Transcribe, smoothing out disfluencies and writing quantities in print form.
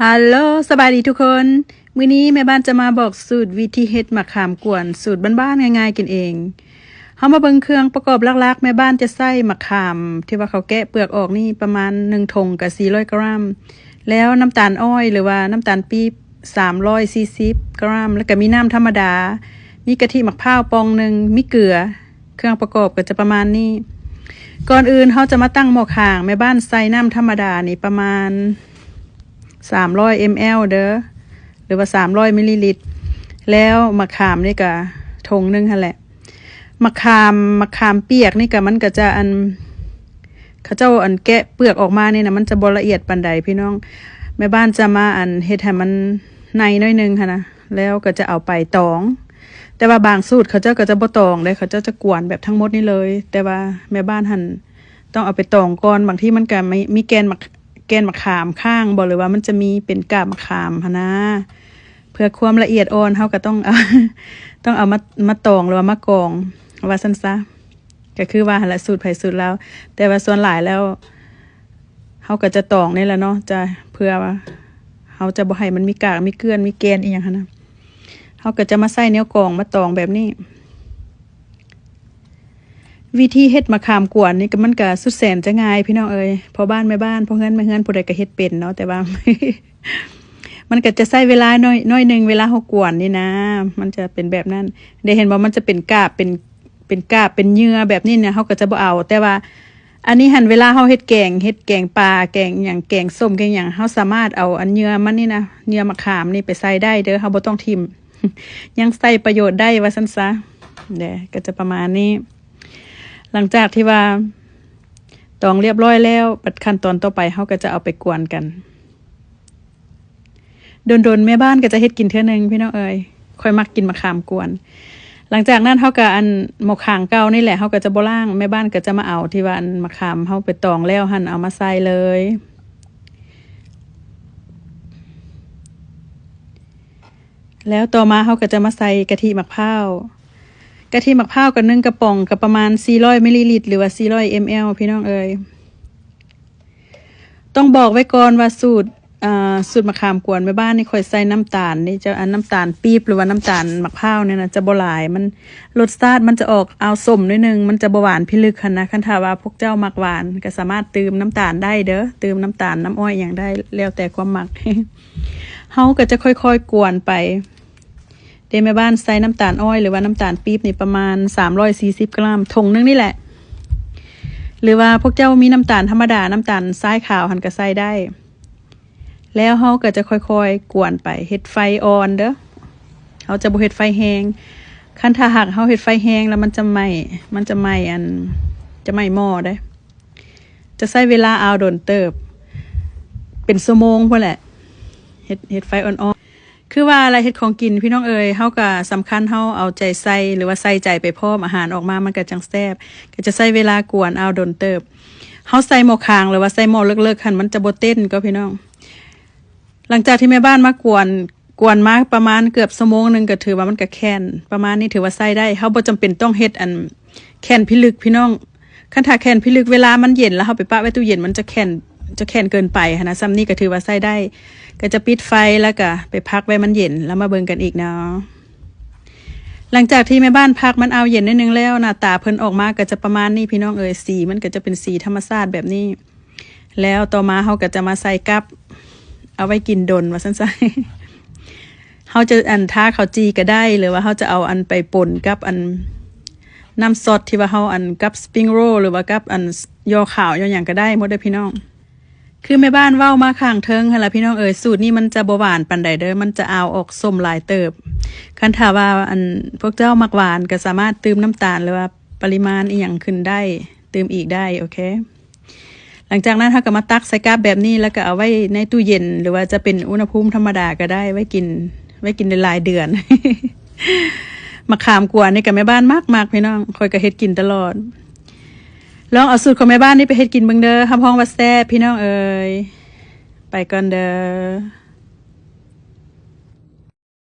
ฮัลโหลสบายดีทุกคนมื้อนี้แม่บ้านจะมาบอกสูตรวิธีเฮ็ดมะขามกวนสูตรบ้านๆง่ายๆกินเองเฮามาเบิ่งเครื่องประกอบหลักๆแม่บ้านจะใส่มะขามที่ว่าเขาแกะเปลือกออกนี่ประมาณ1ถุงกับ400 กรัมแล้วน้ำตาลอ้อยหรือว่าน้ำตาลปี๊บ340 กรัมแล้วก็มีน้ำธรรมดามีกะทิมะพร้าวปองนึงมีเกลือเครื่องประกอบก็จะประมาณนี้ก่อนอื่นเฮาจะมาตั้งหม้อข้างแม่บ้านใส่น้ำธรรมดานี่ประมาณ300 ml เด้อหรือว่า300มิลลิลิตรแล้วมะขามนี่ก็ถุงนึงหั่นแหละมะขามเปียกนี่ก็มันก็จะเขาเจ้าแกะเปลือกออกมานี่นะมันจะบ่ละเอียดปานใดพี่น้องแม่บ้านจะมาเฮ็ดให้มันในน้อยนึงค่ะนะแล้วก็จะเอาไปตองแต่ว่าบางสูตรเขาเจ้าก็จะบ่ตองได้เขาเจ้าจะกวนแบบทั้งหมดนี่เลยแต่ว่าแม่บ้านต้องเอาไปตองก่อนบางที่มันก็มีแกนมะขามข้างบอกเลยว่ามันจะมีเป็นกาบมะขามนะเพื่อความละเอียดอ่อนเขาก็ต้องเอามาตองหรือว่ามากองว่าสั้นซะก็คือว่าละสูตรไผ่สูตรแล้วแต่ว่าส่วนหลายแล้วเขาก็จะตองนี่แหละเนาะจะเพื่อว่าเขาจะบ่ให้มันมีกากมีเกลือนมีแกนอีกอย่างนะเขาก็จะมาใส่เนื้อกองมาตองแบบนี้วิธีเฮ็ดมะขามกวนนี่ก็มันก็สุดแสนจะง่ายพี่น้องเอ้ยพอบ้านแม่บ้านพอเฮือนแม่เฮือนผู้ใดก็เฮ็ดเป็นเนาะแต่ว่า มันก็จะใช้เวลาน้อยนึงเวลาเฮากวนนี่นะมันจะเป็นแบบนั้นได้เห็นว่ามันจะเป็นกาบเป็นกาบเป็นเยื่อแบบนี้เนี่ยเฮาก็จะบ่เอาแต่ว่าอันนี้หั่นเวลาเฮาเฮ็ดแกงปลาแกงหยังแกงส้มแกงหยังเฮาสามารถเอาอันเยื่อมันนี่นะเยื่อมะขามนี่ไปใส่ได้เด้อเฮาบ่ต้องทิ่ม ยังใส่ประโยชน์ได้ว่าซั่นซะเด้ก็จะประมาณนี้หลังจากที่ว่าตองเรียบร้อยแล้วขั้นตอนต่อไปเขาก็จะเอาไปกวนกันโดนแม่บ้านก็จะเฮ็ดกินเท่านึงพี่น้องเอ๋ยค่อยมักกินมะขามกวนหลังจากนั้นเขาก็หมกขางเก่านี่แหละเขาก็จะบ่ล้างแม่บ้านก็จะมาเอาที่ว่ามะขามเขาไปตองแล้วหั่นเอามาใส่เลยแล้วต่อมาเขาก็จะมาใส่กะทิมะพร้าวกะทิมะพร้าวกับ1 กระป๋องกับประมาณ400มิลลิลิตรหรือว่า400 ml พี่น้องเอ๋ยต้องบอกไว้ก่อนว่าสูตรมะขามกวนแม่บ้านนี่ค่อยใส่น้ำตาลนี่จะน้ำตาลปี๊บหรือว่าน้ำตาลมะพร้าวเนี่ยนะจะบ่หลายมันรสชาติมันจะออกเอาส้มนิดนึงมันจะบ่หวานพิลึกค่ะนะคันถ้าว่าพวกเจ้ามักหวานก็สามารถเติมน้ำตาลได้เด้อเติมน้ำตาลน้ำอ้อยอย่างได้แล้วแต่ความมัก เฮาก็จะค่อยๆกวนไปเดแม่บ้านใส่น้ำตาลอ้อยหรือว่าน้ำตาลปี๊บนี่ประมาณ340 กรัมถุงนึงนี่แหละหรือว่าพวกเจ้ามีน้ำตาลธรรมดาน้ำตาลทรายขาวหันก็ใส่ได้แล้วเฮาก็จะค่อยๆกวนไปเฮ็ดไฟอ่อนเด้อเฮาจะบ่เฮ็ดไฟแห้งคันถ้าหากเฮาเฮ็ดไฟแห้งแล้วมันจะไหม้จะไหม้หม้อได้จะใช้เวลาเอาโดนเติบเป็นชั่วโมงพุ่นแหละเฮ็ดไฟอ่อนๆคือว่าอะไรเฮ็ดของกินพี่น้องเอ๋ยเฮาก็สำคัญเฮาเอาใจใส่หรือว่าใส่ใจไปพร้อมอาหารออกมามันก็จังแซ่บก็จะใช้เวลากวนเอาโดนเติบเฮาใส่หม้อคางหรือว่าใส่หม้อเลิกๆหั่นมันจะบ่เต้นก็พี่น้องหลังจากที่แม่บ้านมากวนมาประมาณเกือบชั่วโมงนึงก็ถือว่ามันก็แค้นประมาณนี้ถือว่าใส่ได้เฮาบ่จำเป็นต้องเฮ็ดแค้นพิลึกพี่น้องคันถ้าแค้นพิลึกเวลามันเย็นแล้วเฮาไปปะไว้ตู้เย็นมันจะแค้นเกินไปหั้นนะซ้ำนี้ก็ถือว่าใส่ได้ก็จะปิดไฟแล้วก็ไปพักไว้มันเย็นแล้วมาเบิ่งกันอีกเนาะหลังจากที่แม่บ้านพักมันเอาเย็นนิดนึงแล้วหน้าตาเพิ่นออกมาก็จะประมาณนี้พี่น้องเอ๋ยสีมันก็จะเป็นสีธรรมชาติแบบนี้แล้วต่อมาเฮาก็จะมาใส่กับเอาไว้กินดนว่าซั่นๆเฮาจะทาข้าวจีก็ได้หรือว่าเฮาจะเอาไปป่นกับน้ำซอสที่ว่าเฮากับสปริงโรลหรือว่ากับยอขาวยอหยังก็ได้หมดเด้อพี่น้องคือแม่บ้านเว้ามาข้างเทิงหั่นล่ะพี่น้องเอ๋ยสูตรนี้มันจะบ่หวานปานใดเด้อมันจะเอาออกส้มหลายเติบคันถ้าว่าพวกเจ้ามักหวานก็สามารถเติมน้ำตาลหรือว่าปริมาณอีหยังขึ้นได้เติมอีกได้โอเคหลังจากนั้นเฮาก็มาตักใส่กาบแบบนี้แล้วก็เอาไว้ในตู้เย็นหรือว่าจะเป็นอุณหภูมิธรรมดาก็ได้ไว้กินได้หลายเดือน มะขามกวนนี่ก็แม่บ้านมากๆพี่น้องค่อยก็เฮ็ดกินตลอดลองเอาสูตรของแม่บ้านนี่ไปเฮ็ดกินเบิ่งเด้อรับรองว่าแซ่บพี่น้องเอ๋ยไปก่อนเด้อ